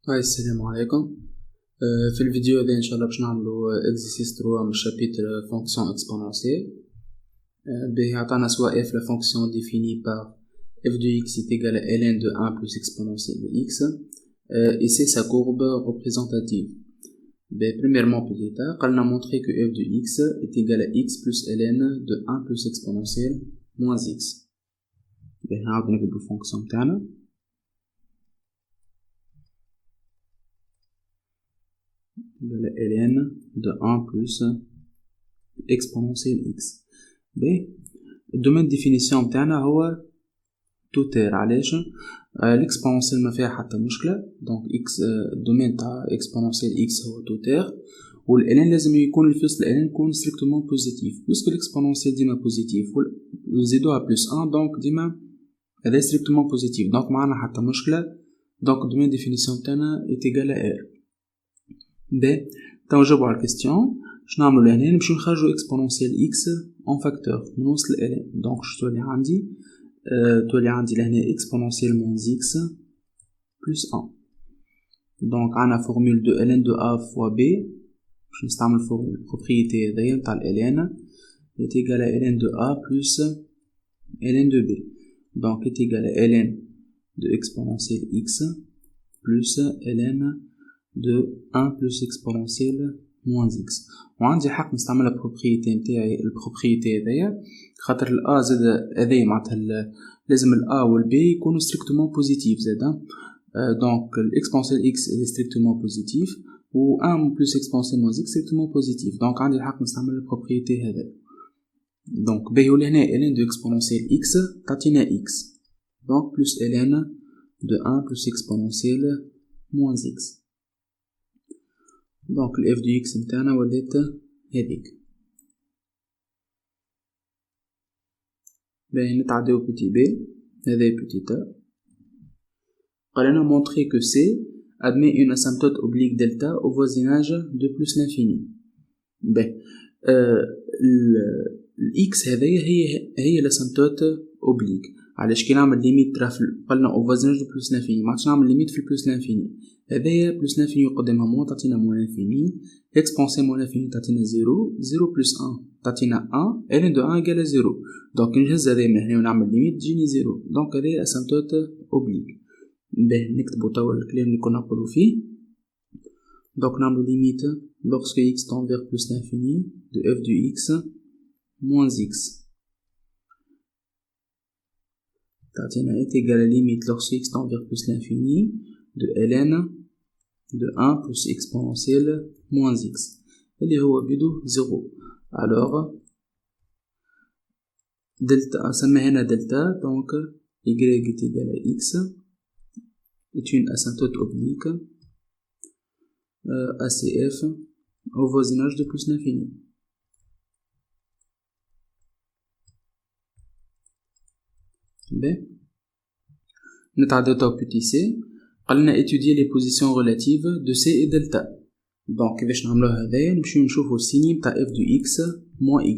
هاي السلام عليكم. في الفيديو هذا ان شاء الله باش نعملو اكزرسيس 3 من شابيتر فونكسيون اكسبونونسيال. به عطانا سواء f la fonction définie par f de x est égal à ln de 1 plus exponentielle de x et c'est sa courbe représentative. Premièrement, peut-être, on a montré que f de x est égal à x plus ln de 1 plus exponentielle moins x. On va نكتبو الفونكسيون تاعنا. ln de 1 plus exponentielle x. الدومين ديفينيسيون تاعنا هو توتير. علاش؟ الاكسبونونسيال ما فيها حتى مشكله، دونك اكس الدومين تاع اكسبونونسيال اكس هو توتير، والان لازم يكون الفصل الان يكون ستريكتومون بوزيتيف، باسكو الاكسبونونسيال ديما بوزيتيف ونزيدوها بلس 1 دونك ديما هذا ستريكتومون بوزيتيف، دونك معنا حتى مشكله. دونك الدومين ديفينيسيون تاعنا ايتيغال ار. تو نجاوبو على الكيستيون. شنو نعملو لهنا؟ نمشيو نخرجو اكسبونونسيال اكس اون فاكتور من وسط الان، دونك شتو اللي عندي تولي عندي لهنا اكسبونونسيال موانز اكس بلس 1. دونك عندنا فورمول دو ln دو a فوا b، باش نستعمل البروبريتي هذيا نتاع ln est égal à ln de a plus ln de b. donc est égal à ln de exponentielle x plus ln de 1 plus exponentielle moins x. وعندي حق نستعمل البروبريتي نتاعي البروبريتي هذيا خاطر الا زاد هذيا معناتها لازم الا والبي يكونوا ستريكتومون بوزيتيف زادا. دونك الاكسبونسيال اكس est ستريكتومون بوزيتيف و 1 plus exponentielle moins x ستريكتومون بوزيتيف، دونك عندي الحق نستعمل البروبريتي هذا. دونك باهي لهنا ln de exponentielle x تعطينا x، دونك plus ln de 1 plus exponentielle moins x. دونك ال f de x نتاعنا ولات هذيك. باهي نتعداو بتي b، هذا بتي تا. قال لنا montrer que C admet une asymptote oblique delta au voisinage de plus l'infini. x هذيا هي الاسيمبتوت اوبليك. علاش كي نعمل ليميت راه قلنا او voisinage de plus l'infini، ما عادش نعمل ليميت في البلس l'infini. هذايا بلس l'infini قدامها موان تعطينا موان l'infini، اكسبونسي موان l'infini تعطينا 0 0 بلس 1 تعطينا 1 ln de 1 égale 0. دونك نهز هذايا من هنا ونعمل ليميت تجيني 0، دونك هذايا اسيمبتوت اوبليك. نكتبو توا الكلام اللي كنا نقولو فيه. دونك نعملو ليميت lorsque x tend vers plus l'infini de f de x moins x تعطينا est égal à limite lorsque x tend vers plus l'infini de ln de 1 plus exponentielle moins x اللي هو بدو 0. alors delta سمى هنا delta، donc y est égal à x est une asymptote oblique ACF au voisinage de plus l'infini. نتعداو تو بتي c. قالنا étudier les positions relatives de c et delta. donc كيفاش نعملو هذايا؟ نمشيو نشوفو السيني نتاع f de x moins y.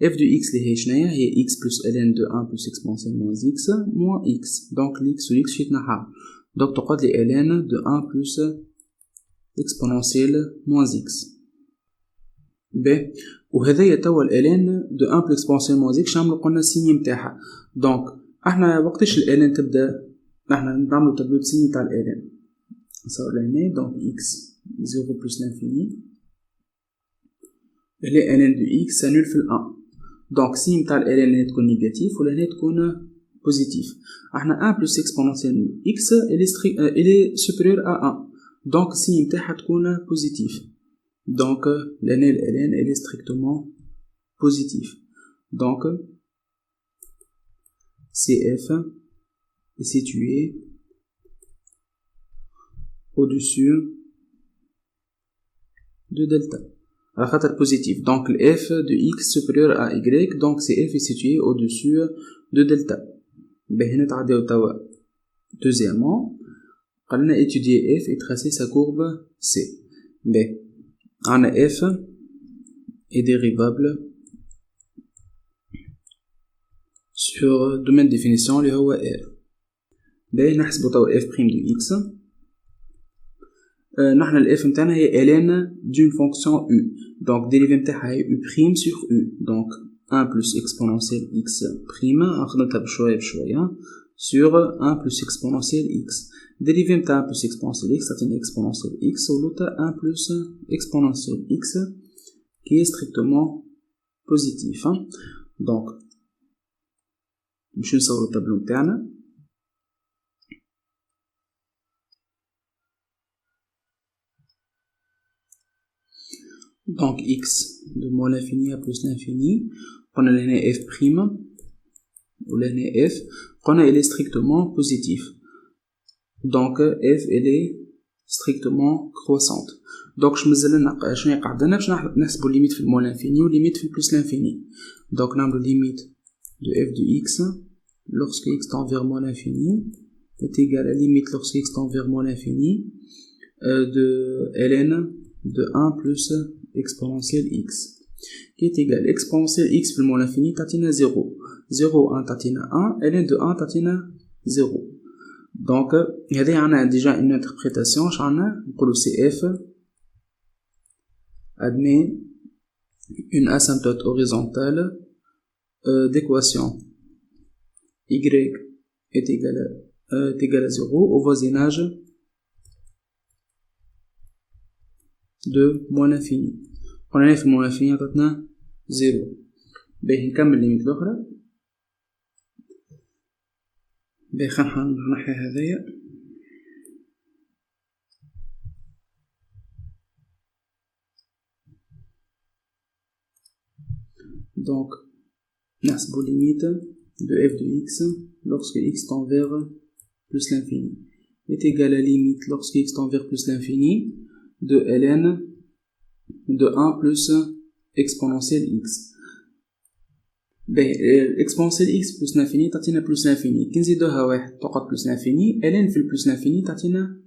f de x اللي هي شناهي؟ هي x plus ln de 1 plus exponentielle moins x moins x. donc x و x يتنحى، donc تقعد لي ln de 1 plus exponentielle moins x. وهذايا توا ln de 1 plus exponentielle moins x نعملو قلنا السيني نتاعها. donc احنا وقتاش ln تبدا؟ احنا نعملو تابلو السيني نتاع ln نصور لهنا. donc x 0 plus l'infini اللي ln de x s'annule في 1. donc السيني نتاع ln تكون نيجاتيف ولهنا تكون بوزيتيف. احنا 1 plus exponentielle x est supérieur à 1، donc السيني نتاعها تكون بوزيتيف. donc ln elle est strictement positif. donc CF est situé au-dessus de delta à خاطر positif. donc le f de x supérieur à y, donc CF est situé au-dessus de delta. هنا تعداو توا deuxièmement قالنا étudier f et tracer sa courbe C. عنا f est dérivable sur domaine définition اللي هو R. نحسبو توا f' de x نحن الاف نتاعنا هي ln d'une fonction u. Donc dérivé نتاعها هي u prime sur u. Donc 1 plus exponentielle x prime أخذتها بشوية sur 1 plus exponentielle x. Dérivé نتاع 1 plus exponentielle x تعطينا exponentielle x ولوتا 1 plus exponentielle x qui est strictement positif. Donc نمشيو نصورو التابلو نتاعنا. Donc x de moins l'infini à plus l'infini, on a l'année f prime, ou l'année f, on a elle est strictement positive. Donc f elle est strictement croissante. Donc je me disais, je n'ai pas de limite de moins l'infini ou limite de plus l'infini. Donc on a la limite de f de x lorsque x tend vers moins l'infini est égal à la limite lorsque x tend vers moins l'infini de ln de 1 plus exponentielle x qui est égal exponentielle x plus moins l'infini tatina 0 0 1 tatina 1 ln de 1 tatina 0. Donc il y a déjà une interprétation pour cf admet une asymptote horizontale d'équation y est égal à 0 au voisinage de moins l'infini. On a fait moins l'infini عطتنا 0. باهي نكمل الليميت الأخرى. باهي خلينا نحي هذايا. Donc نحسبو limite de f de x lorsque x tend vers plus l'infini est égal à limite lorsque x tend vers plus l'infini de ln de 1 plus exponentielle x. Exponentielle x plus l'infini تعطينا plus l'infini. كي نزيدوها واحد تقعد plus l'infini. ln في plus l'infini تعطينا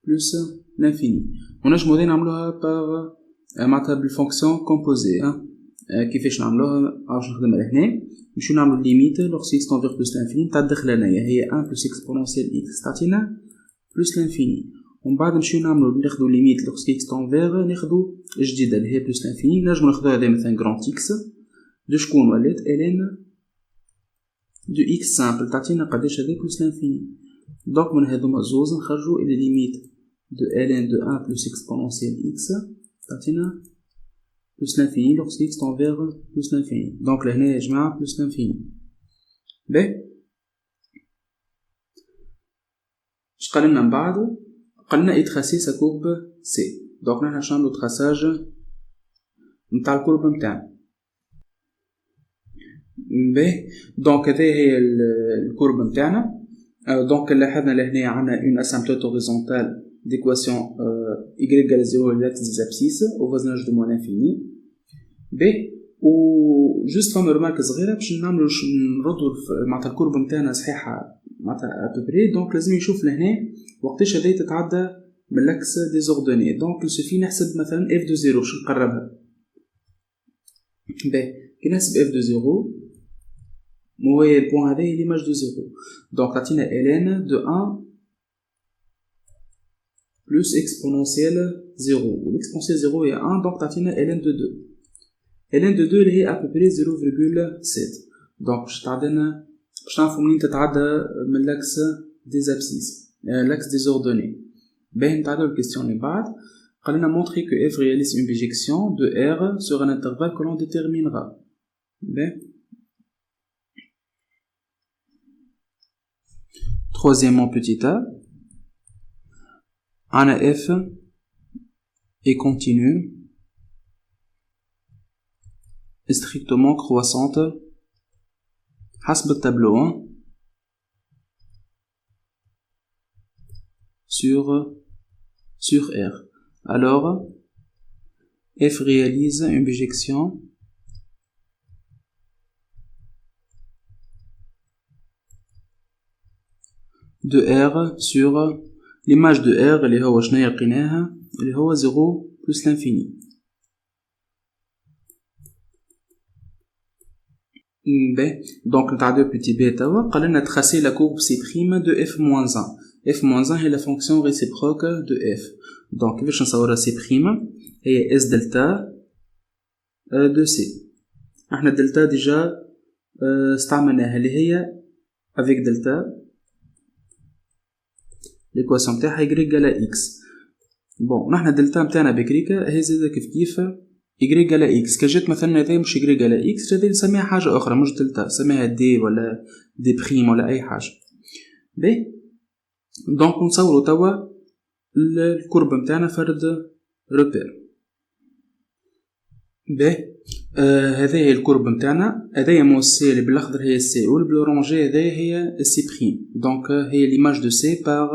plus l'infini. ونجمو نعملوها par معناتها بالفونكسيون كومبوزي. كيفاش نعملوها؟ عاوش نخدم لهنا. نمشيو نعملو ليميت lorsque x tend vers plus l'infini تاع الدخلانية هي 1 plus exponentielle x تعطينا plus l'infini. ومن بعد نمشيو ناخدو ليميت lorsque x tend vers ناخدو جديدة اللي هي plus l'infini. نجمو ناخدوها هذه مثلا grand x دو شكون ولات ln دو x simple تعطينا قداش هذه plus l'infini. دونك من هذوما زوز نخرجو إلى ليميت دو ln دو 1 plus exponentielle x تعطينا plus l'infini lorsque x tend vers plus l'infini. دونك لهنا يا جماعة plus l'infini. باهي اش قالنا من بعد؟ قالنا يتراسي سا كورب سي. دونك نحنا باش نعملو تراساج نتاع الكورب نتاعنا. باهي دونك هذه هي الكورب نتاعنا. دونك لاحظنا لهنا عندنا اون اسامبلوت هوريزونتال d'équation y égale 0 l'axe des abscisses au voisinage de moins l'infini. باهي و جوست فما رمارك صغيره باش نعملو نردو معناتها الكورب نتاعنا صحيحه معناتها ابوبري. دونك لازم نشوف لهنا وقتاش هذه تتعدى من لاكس ديزوردوني. دونك يسوفي نحسب مثلا اف دو زيرو باش نقربها. باهي كي نحسب اف دو زيرو مو هي البوان هذا هي ليماج دو زيرو. دونك تعطينا ln دو 1 plus exponentielle 0 و l'exponentielle 0 هي 1 دونك تعطينا ln de 2. ln de 2 اللي هي ابوبري 0,7. دونك باش تعدينا باش نعرفو منين تتعدى من لاكس دي ابسيس l'axe des ordonnées. باهي نتعداو الكيستيون اللي بعد. قال لنا montrer que f réalise une bijection de R sur un intervalle que l'on déterminera. باهي troisièmement petit a عنا f est continue et strictement croissante حسب التابلو sur R. Alors f réalise une bijection de R sur l'image de R اللي هو شنو لقيناها اللي هو 0 plus l'infini. Donc نتعداو petit b توا قال لنا tracer la courbe C' de f-1. f-1 هي la fonction réciproque de f. دونك كيفاش نصورها سي بريم هي اس دلتا دو سي. احنا دلتا ديجا استعملناها اللي هي افيك دلتا ليكواسيون تاعها y على x. بون نحنا دلتا نتاعنا بكريكا هي زادا كيف y على x. كجات مثلا هذا مش y على x هذا نسميها حاجه اخرى مش دلتا، نسميها دي ولا دي بريم ولا اي حاجه. باهي دونك نصوروا توا الكرب نتاعنا فرد روبير. باهي هذا الكرب نتاعنا، هذايا موسي اللي بالاخضر هي سي والبلورونجي هذايا هي سي بريم. دونك هي ليماج دو سي باغ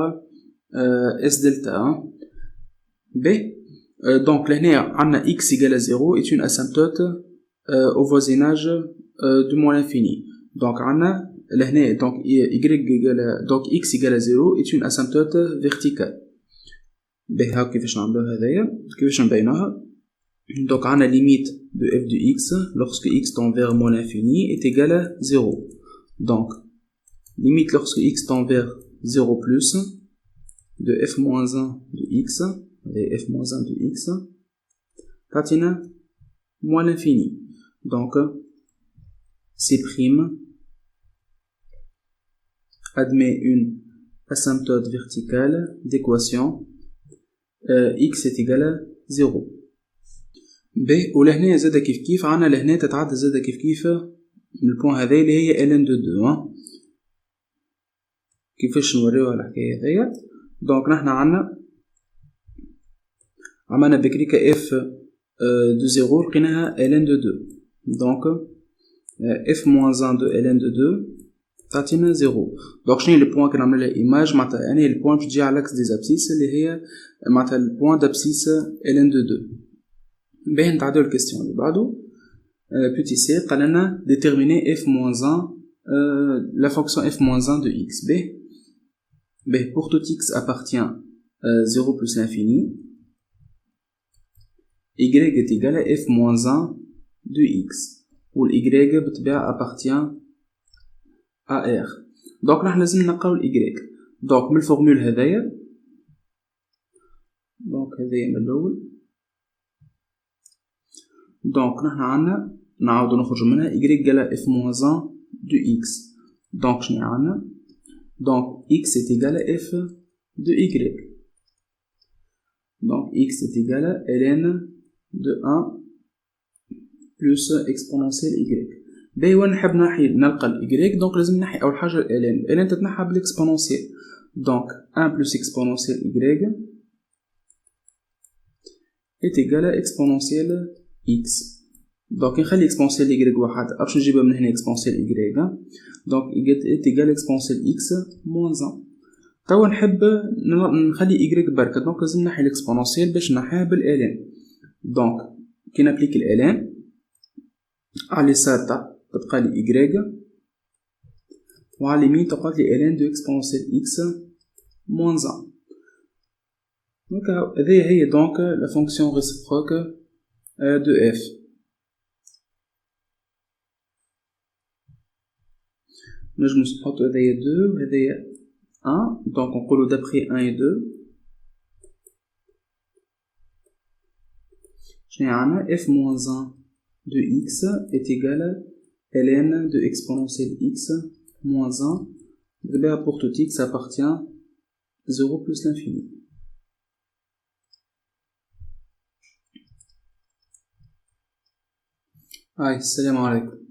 اس دلتا. باهي دونك لهنا عندنا x égale à 0 est une asymptote au voisinage du moins l'infini. donc عندنا لهنا donc y égale donc x égale à 0 est une asymptote verticale. باهي هاو كيفاش نعملوها هذايا كيفاش نبينوها. donc عندنا limite de f de x lorsque x tend vers moins l'infini est égal à 0. donc limite lorsque x tend vers 0 plus de f moins 1 de x et f moins 1 de x تعطينا moins l'infini. donc C' admet une asymptote verticale d'équation x est égal à 0. ب ولهنا زادا كيف عنا لهنا تتعدى زادا كيف من البوان هذا اللي هي ln de 2. كيفاش نوريوها الحكايه هذيا. دونك نحنا عملنا بكريكا f de 0 لقيناها ln de 2. donc f moins 1 de ln de 2 تعطينا 0. دونك شنو هي البوان كي نعمل لها ايماج معناتها يعني البوان تجي على لاكس دي زابسيس اللي هي معناتها البوان دابسيس ln de 2. باهي نتعداو الكيستيون اللي بعدو. بوتي سي قال لنا déterminer f moins 1 la fonction f moins 1 de x. باهي pour tout x appartient 0 plus l'infini y est égal à f moins 1 de x où y بالطبيعة appartient à r. donc نحن لازم نلقاو y. donc من الفورمول هذايا donc هذايا من الأول. donc نحن عنا نعاودو نخرجو منها y égale à f moins 1 de x. donc شنو عنا donc x est égal à f de y. donc x est égal à ln de 1 plus exponentielle y. باهي وين نحب نلقى ال y donc لازم نحي أول حاجة ال ln تتنحى بالإكسبونونسيال. donc 1 plus exponentielle y est égal à exponentielle x. donc نخلي exponentielle y واحد باش نجيبها من هنا exponentielle y. donc est égal à exponentielle x moins 1. توا نحب نخلي y بركة donc لازم نحي الإكسبونونسيال باش نحيها بالln. donc كي نابليك الln على اليسار تبقى لي y وعلى اليمين تبقى لي ln de exponentielle x moins 1. donc هذه هي donc la fonction réciproque de f. نجم نحطو هذايا 2 وهذايا 1. donc نقولو d'après 1 et 2 شنو عندنا f moins 1 de x est égal à ln de exponentielle x moins 1. D'abord pour tout x appartient 0 plus l'infini. salam alaikum.